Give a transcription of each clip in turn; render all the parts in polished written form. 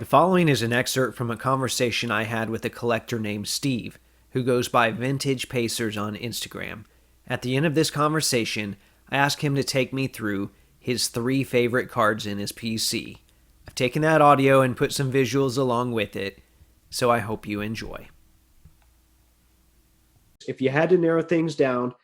The following is an excerpt from a conversation I had with a collector named Steve, who goes by Vintage Pacers on Instagram. At the end of this conversation, I asked him to take me through his 3 favorite cards in his PC. I've taken that audio and put some visuals along with it, so I hope you enjoy. If you had to narrow things down,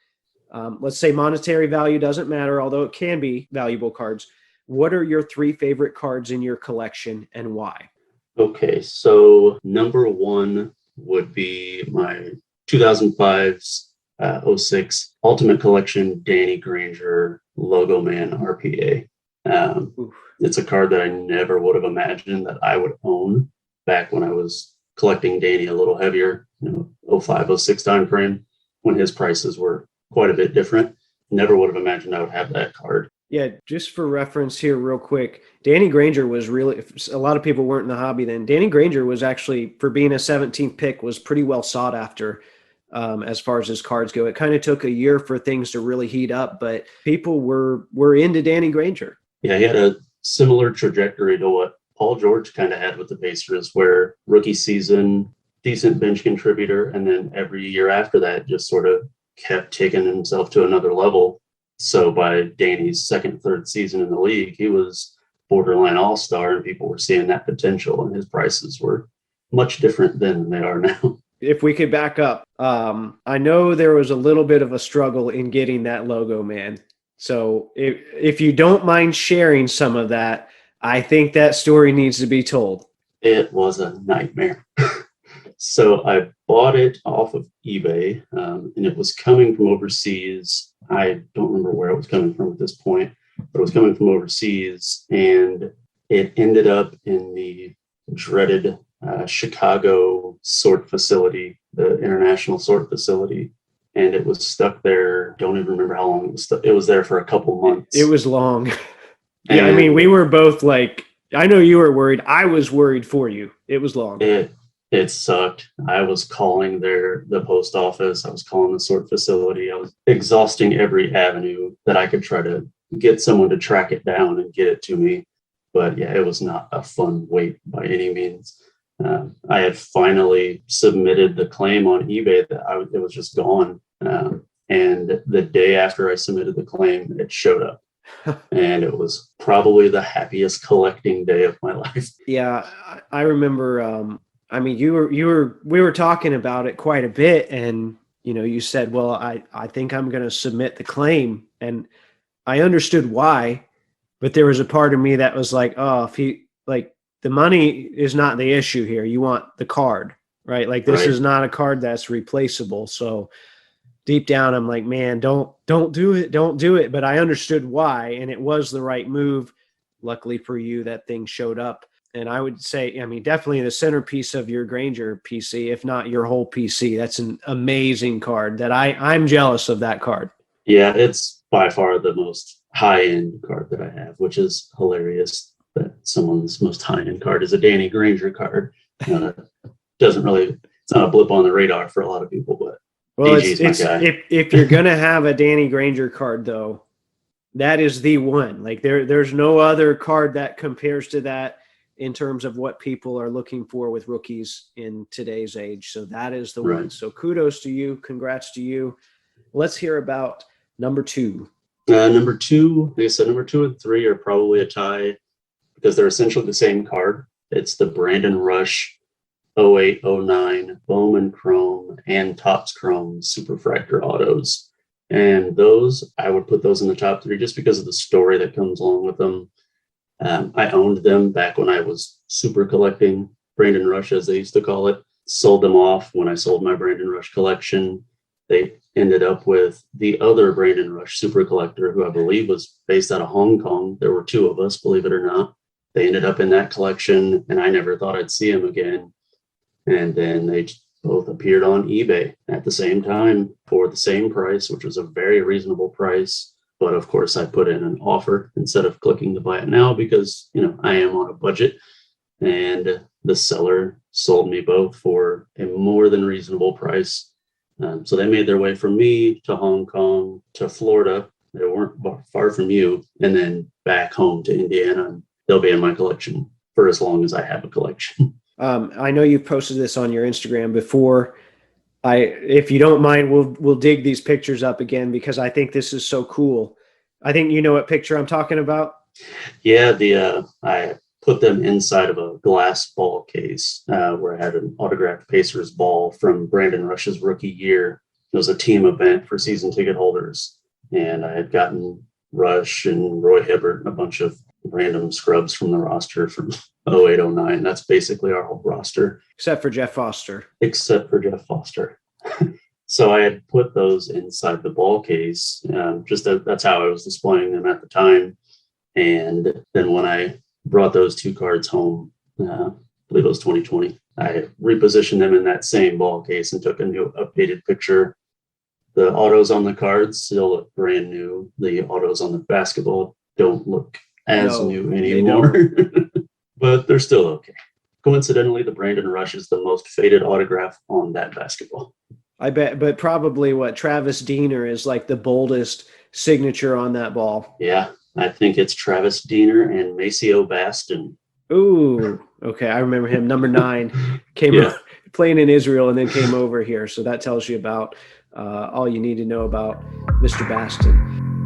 let's say monetary value doesn't matter, although it can be valuable cards. What are your 3 favorite cards in your collection and why? Okay, so number 1 would be my 2005's 06 Ultimate Collection Danny Granger Logo Man RPA. It's a card that I never would have imagined that I would own back when I was collecting Danny a little heavier, 05, 06 time frame, when his prices were quite a bit different. Never would have imagined I would have that card. Yeah, just for reference here real quick, Danny Granger was really, a lot of people weren't in the hobby then. Danny Granger was actually, for being a 17th pick, was pretty well sought after as far as his cards go. It kind of took a year for things to really heat up, but people were into Danny Granger. Yeah, he had a similar trajectory to what Paul George kind of had with the Pacers, where rookie season, decent bench contributor, and then every year after that just sort of kept taking himself to another level. So by Danny's second, third season in the league, he was borderline all-star, and people were seeing that potential, and his prices were much different than they are now. If we could back up, I know there was a little bit of a struggle in getting that logo, man. So if you don't mind sharing some of that, I think that story needs to be told. It was a nightmare. So I bought it off of eBay, and it was coming from overseas. I don't remember where it was coming from at this point, but it was coming from overseas, and it ended up in the dreaded Chicago sort facility, the International Sort Facility, and it was stuck there. Don't even remember how long it was stuck. It was there for a couple months. It was long. Yeah, I mean, we were both like, I know you were worried. I was worried for you. It was long. It sucked. I was calling the post office. I was calling the sort facility. I was exhausting every avenue that I could try to get someone to track it down and get it to me. But yeah, it was not a fun wait by any means. I had finally submitted the claim on eBay that it was just gone. And the day after I submitted the claim, it showed up. And it was probably the happiest collecting day of my life. Yeah, I remember. I mean, we were talking about it quite a bit, and you said, well, I think I'm going to submit the claim, and I understood why, but there was a part of me that was like, oh, if the money is not the issue here. You want the card, right? Like this is not a card that's replaceable. So deep down, I'm like, man, don't do it. But I understood why, and it was the right move. Luckily for you, that thing showed up. And I would say, I mean, definitely the centerpiece of your Granger PC, if not your whole PC. That's an amazing card that I'm jealous of that card. Yeah, it's by far the most high-end card that I have, which is hilarious that someone's most high-end card is a Danny Granger card. It's not a blip on the radar for a lot of people, but well, if you're going to have a Danny Granger card, though, that is the one. Like there's no other card that compares to that in terms of what people are looking for with rookies in today's age. So that is the one. So kudos to you. Congrats to you. Let's hear about number 2. Number 2, like I said, number 2 and 3 are probably a tie because they're essentially the same card. It's the Brandon Rush 08-09 Bowman Chrome and Topps Chrome Superfractor autos. And those, I would put those in the top 3 just because of the story that comes along with them. I owned them back when I was super collecting Brandon Rush, as they used to call it. Sold them off when I sold my Brandon Rush collection. They ended up with the other Brandon Rush super collector, who I believe was based out of Hong Kong. There were 2 of us, believe it or not. They ended up in that collection, and I never thought I'd see them again. And then they both appeared on eBay at the same time for the same price, which was a very reasonable price. But of course, I put in an offer instead of clicking to buy it now because, I am on a budget. And the seller sold me both for a more than reasonable price. So they made their way from me to Hong Kong to Florida. They weren't far from you. And then back home to Indiana. And they'll be in my collection for as long as I have a collection. I know you've posted this on your Instagram before. If you don't mind, we'll dig these pictures up again because I think this is so cool. I think you know what picture I'm talking about. Yeah, I put them inside of a glass ball case where I had an autographed Pacers ball from Brandon Rush's rookie year. It was a team event for season ticket holders, and I had gotten Rush and Roy Hibbert and a bunch of random scrubs from the roster from 0809. That's basically our whole roster. Except for Jeff Foster. Except for Jeff Foster. So I had put those inside the ball case. That's how I was displaying them at the time. And then when I brought those two cards home, I believe it was 2020, I repositioned them in that same ball case and took a new updated picture. The autos on the cards still look brand new. The autos on the basketball don't look as new anymore, but they're still okay. Coincidentally, the Brandon Rush is the most faded autograph on that basketball. I bet, but probably what Travis Diener is like the boldest signature on that ball. Yeah, I think it's Travis Diener and Maceo Baston. Ooh, okay. I remember him. Number 9 came playing in Israel and then came over here. So that tells you about all you need to know about Mr. Baston.